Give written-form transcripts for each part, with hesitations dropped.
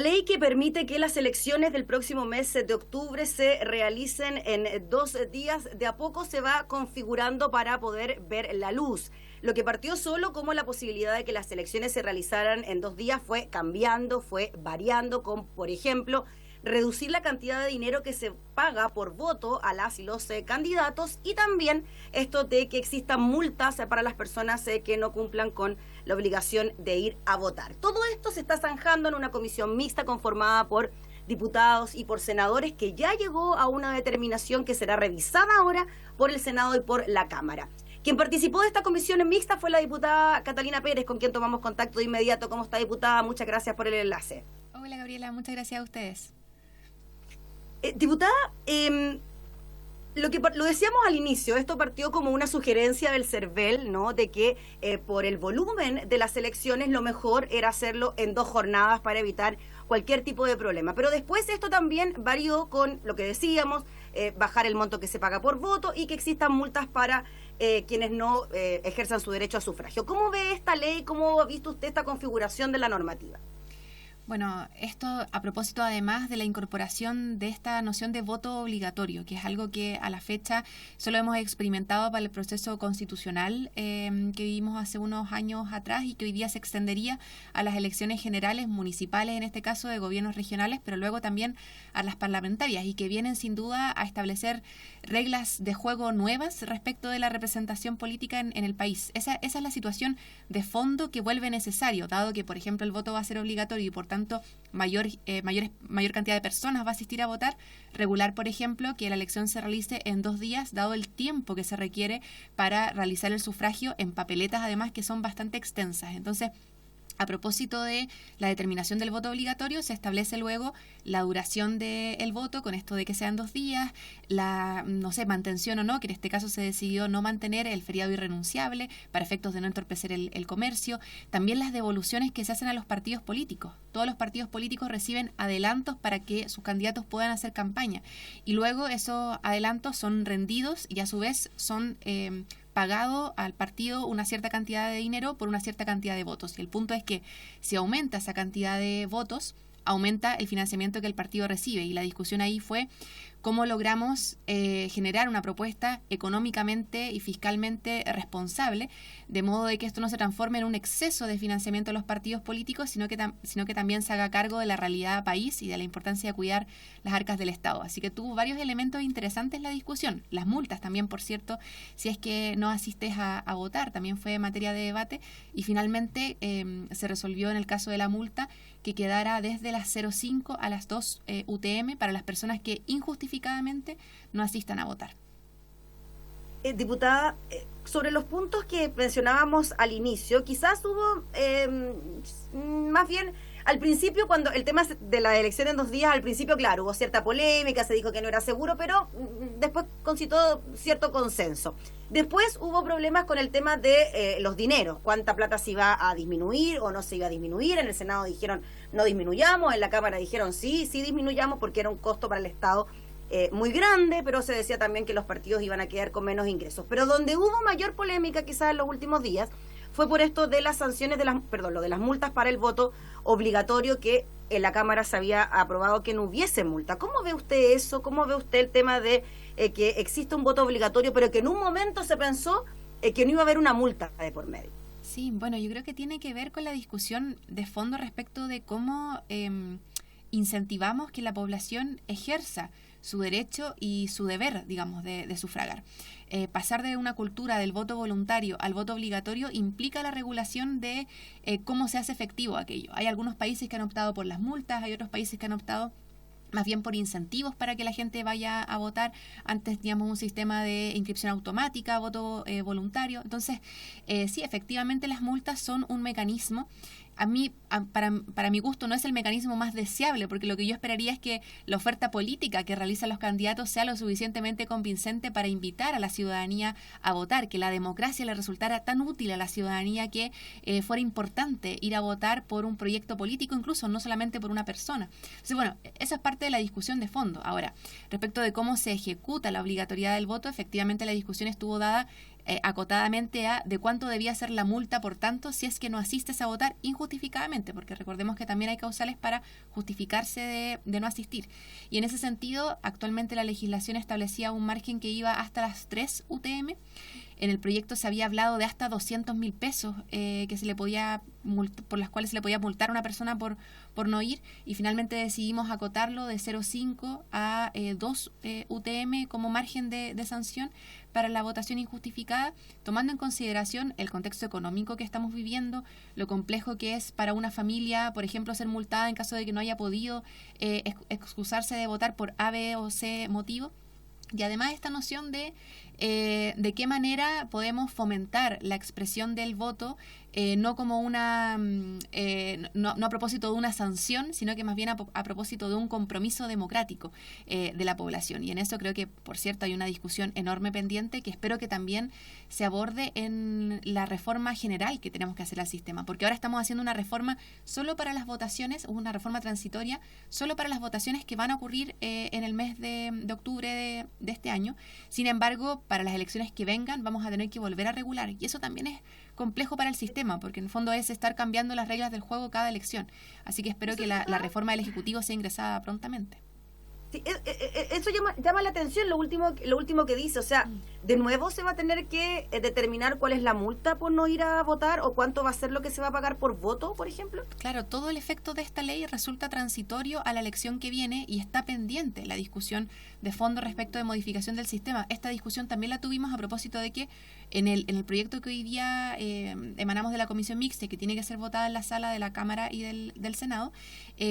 ley que permite que las elecciones del próximo mes de octubre se realicen en 2 días, de a poco se va configurando para poder ver la luz. Lo que partió solo como la posibilidad de que las elecciones se realizaran en 2 días fue cambiando, fue variando con, por ejemplo, reducir la cantidad de dinero que se paga por voto a las y los candidatos, y también esto de que existan multas para las personas que no cumplan con la obligación de ir a votar. Todo esto se está zanjando en una comisión mixta conformada por diputados y por senadores, que ya llegó a una determinación que será revisada ahora por el Senado y por la Cámara. Quien participó de esta comisión mixta fue la diputada Catalina Pérez, con quien tomamos contacto de inmediato. ¿Cómo está, diputada? Muchas gracias por el enlace. Hola, Gabriela, muchas gracias a ustedes. Diputada, lo decíamos al inicio, esto partió como una sugerencia del CERVEL, ¿no? De que por el volumen de las elecciones lo mejor era hacerlo en 2 jornadas para evitar cualquier tipo de problema. Pero después esto también varió con lo que decíamos, bajar el monto que se paga por voto y que existan multas para quienes no ejerzan su derecho a sufragio. ¿Cómo ve esta ley? ¿Cómo ha visto usted esta configuración de la normativa? Bueno, esto a propósito además de la incorporación de esta noción de voto obligatorio, que es algo que a la fecha solo hemos experimentado para el proceso constitucional que vivimos hace unos años atrás y que hoy día se extendería a las elecciones generales, municipales en este caso, de gobiernos regionales, pero luego también a las parlamentarias, y que vienen sin duda a establecer reglas de juego nuevas respecto de la representación política en el país. Esa es la situación de fondo que vuelve necesario, dado que, por ejemplo, el voto va a ser obligatorio y por tanto mayor cantidad de personas va a asistir a votar. Regular, por ejemplo, que la elección se realice en 2 días, dado el tiempo que se requiere para realizar el sufragio en papeletas, además, que son bastante extensas. Entonces, a propósito de la determinación del voto obligatorio, se establece luego la duración del voto, con esto de que sean 2 días, la, mantención o no, que en este caso se decidió no mantener el feriado irrenunciable para efectos de no entorpecer el comercio. También las devoluciones que se hacen a los partidos políticos. Todos los partidos políticos reciben adelantos para que sus candidatos puedan hacer campaña. Y luego esos adelantos son rendidos y a su vez son pagado al partido una cierta cantidad de dinero por una cierta cantidad de votos. Y el punto es que si aumenta esa cantidad de votos, aumenta el financiamiento que el partido recibe. Y la discusión ahí fue cómo logramos generar una propuesta económicamente y fiscalmente responsable, de modo de que esto no se transforme en un exceso de financiamiento de los partidos políticos, sino que también se haga cargo de la realidad país y de la importancia de cuidar las arcas del Estado. Así que tuvo varios elementos interesantes la discusión. Las multas también, por cierto, si es que no asistes a votar, también fue materia de debate, y finalmente se resolvió en el caso de la multa que quedara desde las 0,5 a las 2 UTM para las personas que injustificadamente no asistan a votar. Diputada, sobre los puntos que mencionábamos al inicio, quizás hubo más bien al principio, cuando el tema de la elección en 2 días, al principio, claro, hubo cierta polémica, se dijo que no era seguro, pero después concitó cierto consenso. Después hubo problemas con el tema de los dineros, cuánta plata se iba a disminuir o no se iba a disminuir. En el Senado dijeron no disminuyamos, en la Cámara dijeron sí disminuyamos, porque era un costo para el Estado muy grande, pero se decía también que los partidos iban a quedar con menos ingresos. Pero donde hubo mayor polémica quizás en los últimos días fue por esto de las sanciones, lo de las multas para el voto obligatorio, que en la Cámara se había aprobado que no hubiese multa. ¿Cómo ve usted eso? ¿Cómo ve usted el tema de que existe un voto obligatorio, pero que en un momento se pensó que no iba a haber una multa de por medio? Sí, bueno, yo creo que tiene que ver con la discusión de fondo respecto de cómo incentivamos que la población ejerza su derecho y su deber, digamos, de sufragar. Pasar de una cultura del voto voluntario al voto obligatorio implica la regulación de cómo se hace efectivo aquello. Hay algunos países que han optado por las multas, hay otros países que han optado más bien por incentivos para que la gente vaya a votar. Antes teníamos un sistema de inscripción automática, voto voluntario. Entonces, sí, efectivamente las multas son un mecanismo. Para mi gusto no es el mecanismo más deseable, porque lo que yo esperaría es que la oferta política que realizan los candidatos sea lo suficientemente convincente para invitar a la ciudadanía a votar, que la democracia le resultara tan útil a la ciudadanía que fuera importante ir a votar por un proyecto político, incluso no solamente por una persona. Entonces, bueno, eso es parte de la discusión de fondo. Ahora, respecto de cómo se ejecuta la obligatoriedad del voto, efectivamente la discusión estuvo dada acotadamente a de cuánto debía ser la multa, por tanto, si es que no asistes a votar injustificadamente, porque recordemos que también hay causales para justificarse de no asistir. Y en ese sentido, actualmente la legislación establecía un margen que iba hasta las 3 UTM. En el proyecto se había hablado de hasta 200.000 pesos que se le podía por las cuales se le podía multar a una persona por no ir, y finalmente decidimos acotarlo de 0,5 a 2 UTM como margen de sanción para la votación injustificada, tomando en consideración el contexto económico que estamos viviendo, lo complejo que es para una familia, por ejemplo, ser multada en caso de que no haya podido excusarse de votar por A, B o C motivo. Y además esta noción de qué manera podemos fomentar la expresión del voto, no como una no a propósito de una sanción, sino que más bien a propósito de un compromiso democrático de la población. Y en eso creo que, por cierto, hay una discusión enorme pendiente que espero que también se aborde en la reforma general que tenemos que hacer al sistema, porque ahora estamos haciendo una reforma solo para las votaciones, una reforma transitoria solo para las votaciones que van a ocurrir en el mes de octubre de este año. Sin embargo, para las elecciones que vengan vamos a tener que volver a regular, y eso también es complejo para el sistema, porque en el fondo es estar cambiando las reglas del juego cada elección. Así que espero que la reforma del Ejecutivo sea ingresada prontamente. Sí, eso llama la atención, lo último que dice. O sea, de nuevo se va a tener que determinar cuál es la multa por no ir a votar, o cuánto va a ser lo que se va a pagar por voto, por ejemplo. Claro, todo el efecto de esta ley resulta transitorio a la elección que viene, y está pendiente la discusión de fondo respecto de modificación del sistema. Esta discusión también la tuvimos a propósito de que en el proyecto que hoy día emanamos de la Comisión Mixta, que tiene que ser votada en la sala de la Cámara y del Senado,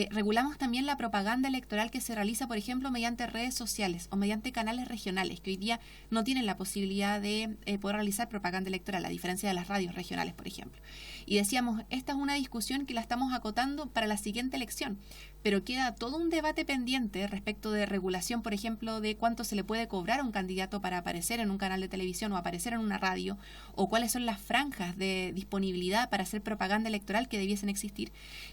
regulamos también la propaganda electoral que se realiza, por ejemplo, mediante redes sociales o mediante canales regionales, que hoy día no tienen la posibilidad de poder realizar propaganda electoral, a diferencia de las radios regionales, por ejemplo. Y decíamos, esta es una discusión que la estamos acotando para la siguiente elección, pero queda todo un debate pendiente respecto de regulación, por ejemplo, de cuánto se le puede cobrar a un candidato para aparecer en un canal de televisión o aparecer en una radio, o cuáles son las franjas de disponibilidad para hacer propaganda electoral que debiesen existir,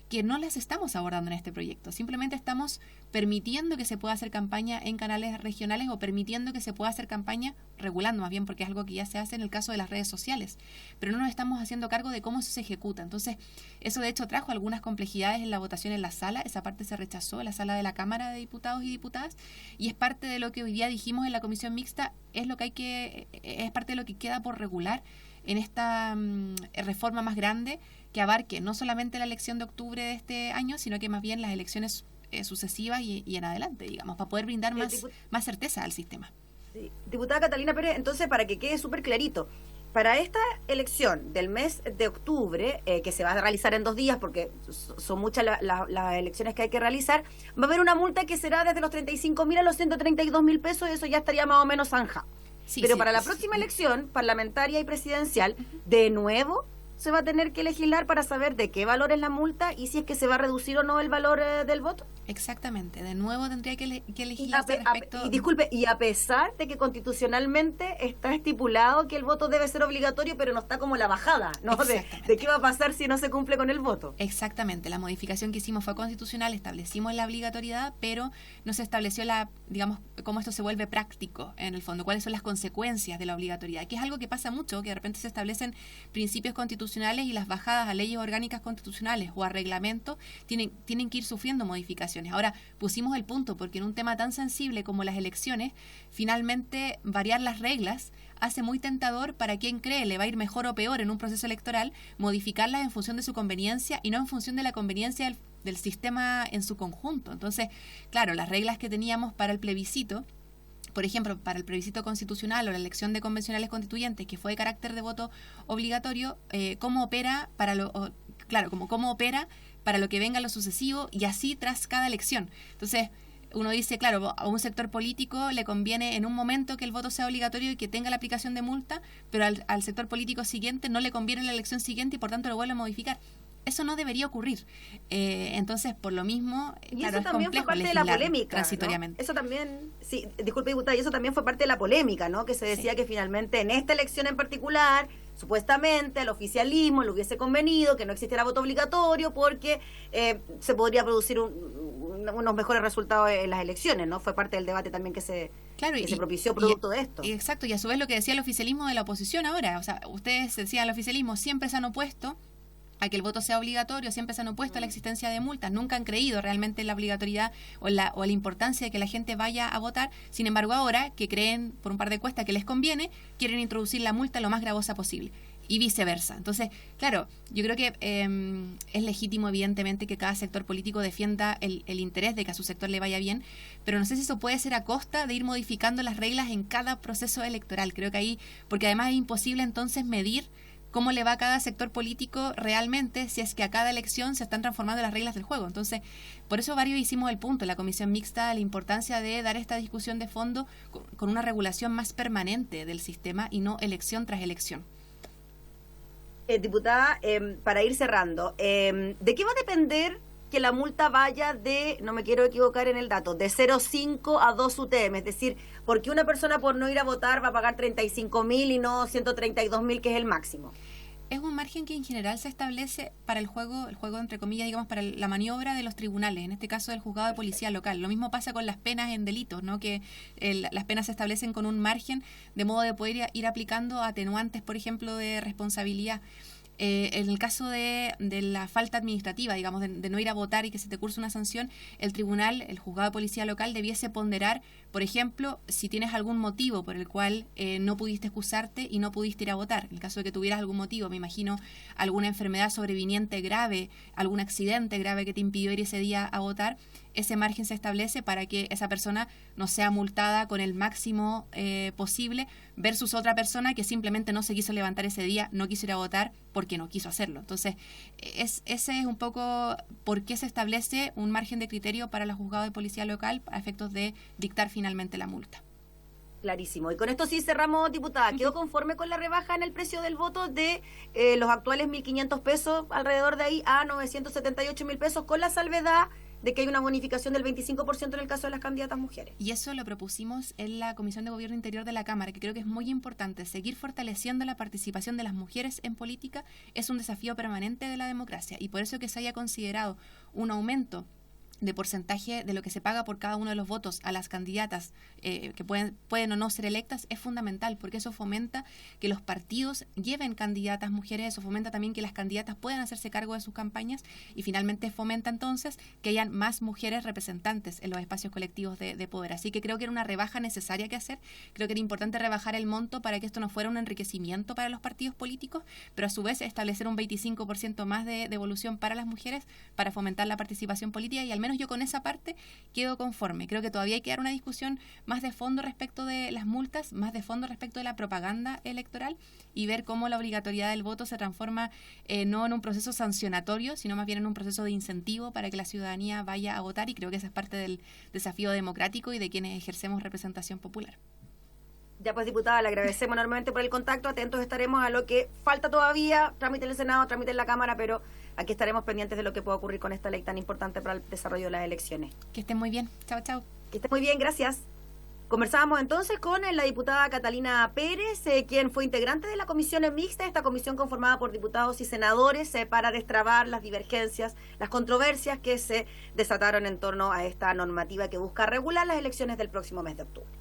que no las estamos abordando en este proyecto. Simplemente estamos permitiendo que se pueda hacer campaña en canales regionales, o permitiendo que se pueda hacer campaña, regulando más bien, porque es algo que ya se hace en el caso de las redes sociales, pero no nos estamos haciendo cargo de cómo eso se ejecuta. Entonces, eso de hecho trajo algunas complejidades en la votación en la sala. Esa parte se rechazó en la sala de la Cámara de Diputados y Diputadas, y es parte de lo que hoy día dijimos en la Comisión Mixta, es parte de lo que queda por regular en esta reforma más grande, que abarque no solamente la elección de octubre de este año, sino que más bien las elecciones sucesivas y en adelante, digamos, para poder brindar más certeza al sistema. Sí. Diputada Catalina Pérez, entonces, para que quede súper clarito, para esta elección del mes de octubre, que se va a realizar en 2 días, porque son muchas las elecciones que hay que realizar, va a haber una multa que será desde los 35.000 a los 132.000 pesos, y eso ya estaría más o menos zanja. Sí, pero para la próxima elección parlamentaria y presidencial, de nuevo se va a tener que legislar para saber de qué valor es la multa y si es que se va a reducir o no el valor del voto. Exactamente, de nuevo tendría que legislarse respecto... Y disculpe, y a pesar de que constitucionalmente está estipulado que el voto debe ser obligatorio, pero no está como la bajada, ¿no? De qué va a pasar si no se cumple con el voto. Exactamente, la modificación que hicimos fue constitucional, establecimos la obligatoriedad, pero no se estableció cómo esto se vuelve práctico en el fondo, cuáles son las consecuencias de la obligatoriedad, que es algo que pasa mucho, que de repente se establecen principios constitucionales y las bajadas a leyes orgánicas constitucionales o a reglamentos tienen que ir sufriendo modificaciones. Ahora pusimos el punto, porque en un tema tan sensible como las elecciones, finalmente variar las reglas hace muy tentador para quien cree le va a ir mejor o peor en un proceso electoral, modificarlas en función de su conveniencia y no en función de la conveniencia del sistema en su conjunto. Entonces, claro, las reglas que teníamos para el plebiscito, por ejemplo, para el plebiscito constitucional o la elección de convencionales constituyentes, que fue de carácter de voto obligatorio, cómo opera cómo opera para lo que venga lo sucesivo, y así tras cada elección. Entonces, uno dice, claro, a un sector político le conviene en un momento que el voto sea obligatorio y que tenga la aplicación de multa, pero al sector político siguiente no le conviene la elección siguiente y por tanto lo vuelve a modificar. Eso no debería ocurrir. Entonces, por lo mismo, y claro, eso también fue parte de la polémica, transitoriamente. ¿no? Eso también, sí, disculpe, diputada, y eso también fue parte de la polémica, ¿no? Que se decía que finalmente en esta elección en particular, supuestamente al oficialismo le hubiese convenido que no existiera voto obligatorio porque se podría producir unos mejores resultados en las elecciones, ¿no? Fue parte del debate también que se propició producto de esto. Exacto, y a su vez lo que decía el oficialismo de la oposición ahora, o sea, ustedes decían, el oficialismo siempre se han opuesto a que el voto sea obligatorio, siempre se han opuesto a la existencia de multas, nunca han creído realmente en la obligatoriedad o en la importancia de que la gente vaya a votar. Sin embargo, ahora que creen por un par de encuestas que les conviene, quieren introducir la multa lo más gravosa posible y viceversa. Entonces, claro, yo creo que es legítimo, evidentemente, que cada sector político defienda el interés de que a su sector le vaya bien, pero no sé si eso puede ser a costa de ir modificando las reglas en cada proceso electoral. Creo que ahí, porque además es imposible entonces medir cómo le va a cada sector político realmente si es que a cada elección se están transformando las reglas del juego. Entonces, por eso varios hicimos el punto en la comisión mixta, la importancia de dar esta discusión de fondo con una regulación más permanente del sistema y no elección tras elección. Diputada, para ir cerrando, ¿de qué va a depender que la multa vaya de, no me quiero equivocar en el dato, de 0,5 a 2 UTM? Es decir, porque una persona por no ir a votar va a pagar 35.000 y no 132.000, que es el máximo. Es un margen que en general se establece para el juego entre comillas, digamos, para la maniobra de los tribunales, en este caso del juzgado de policía local. Lo mismo pasa con las penas en delitos, ¿no? Que las penas se establecen con un margen de modo de poder ir aplicando atenuantes, por ejemplo, de responsabilidad. En el caso de la falta administrativa, digamos, de no ir a votar y que se te curse una sanción, el tribunal, el juzgado de policía local, debiese ponderar, por ejemplo, si tienes algún motivo por el cual no pudiste excusarte y no pudiste ir a votar. En el caso de que tuvieras algún motivo, me imagino alguna enfermedad sobreviniente grave, algún accidente grave que te impidió ir ese día a votar, ese margen se establece para que esa persona no sea multada con el máximo posible versus otra persona que simplemente no se quiso levantar ese día, no quiso ir a votar porque no quiso hacerlo. Entonces, ese es un poco por qué se establece un margen de criterio para la juzgado de policía local a efectos de dictar finalmente la multa. Clarísimo. Y con esto sí cerramos, diputada. ¿Quedó conforme con la rebaja en el precio del voto de los actuales 1.500 pesos, alrededor de ahí, a 978.000 pesos, con la salvedad de que hay una bonificación del 25% en el caso de las candidatas mujeres? Y eso lo propusimos en la Comisión de Gobierno Interior de la Cámara, que creo que es muy importante. Seguir fortaleciendo la participación de las mujeres en política es un desafío permanente de la democracia, y por eso que se haya considerado un aumento de porcentaje de lo que se paga por cada uno de los votos a las candidatas que pueden o no ser electas es fundamental, porque eso fomenta que los partidos lleven candidatas mujeres, eso fomenta también que las candidatas puedan hacerse cargo de sus campañas y finalmente fomenta entonces que hayan más mujeres representantes en los espacios colectivos de poder. Así que creo que era una rebaja necesaria que hacer, creo que era importante rebajar el monto para que esto no fuera un enriquecimiento para los partidos políticos, pero a su vez establecer un 25% más de devolución para las mujeres para fomentar la participación política, y al menos yo con esa parte quedo conforme. Creo que todavía hay que dar una discusión más de fondo respecto de las multas, más de fondo respecto de la propaganda electoral, y ver cómo la obligatoriedad del voto se transforma no en un proceso sancionatorio, sino más bien en un proceso de incentivo para que la ciudadanía vaya a votar, y creo que esa es parte del desafío democrático y de quienes ejercemos representación popular. Ya pues, diputada, le agradecemos enormemente por el contacto. Atentos estaremos a lo que falta todavía, trámite en el Senado, trámite en la Cámara, pero aquí estaremos pendientes de lo que pueda ocurrir con esta ley tan importante para el desarrollo de las elecciones. Que estén muy bien. Chao, chao. Que estén muy bien, gracias. Conversábamos entonces con la diputada Catalina Pérez, quien fue integrante de la comisión mixta, esta comisión conformada por diputados y senadores para destrabar las divergencias, las controversias que se desataron en torno a esta normativa que busca regular las elecciones del próximo mes de octubre.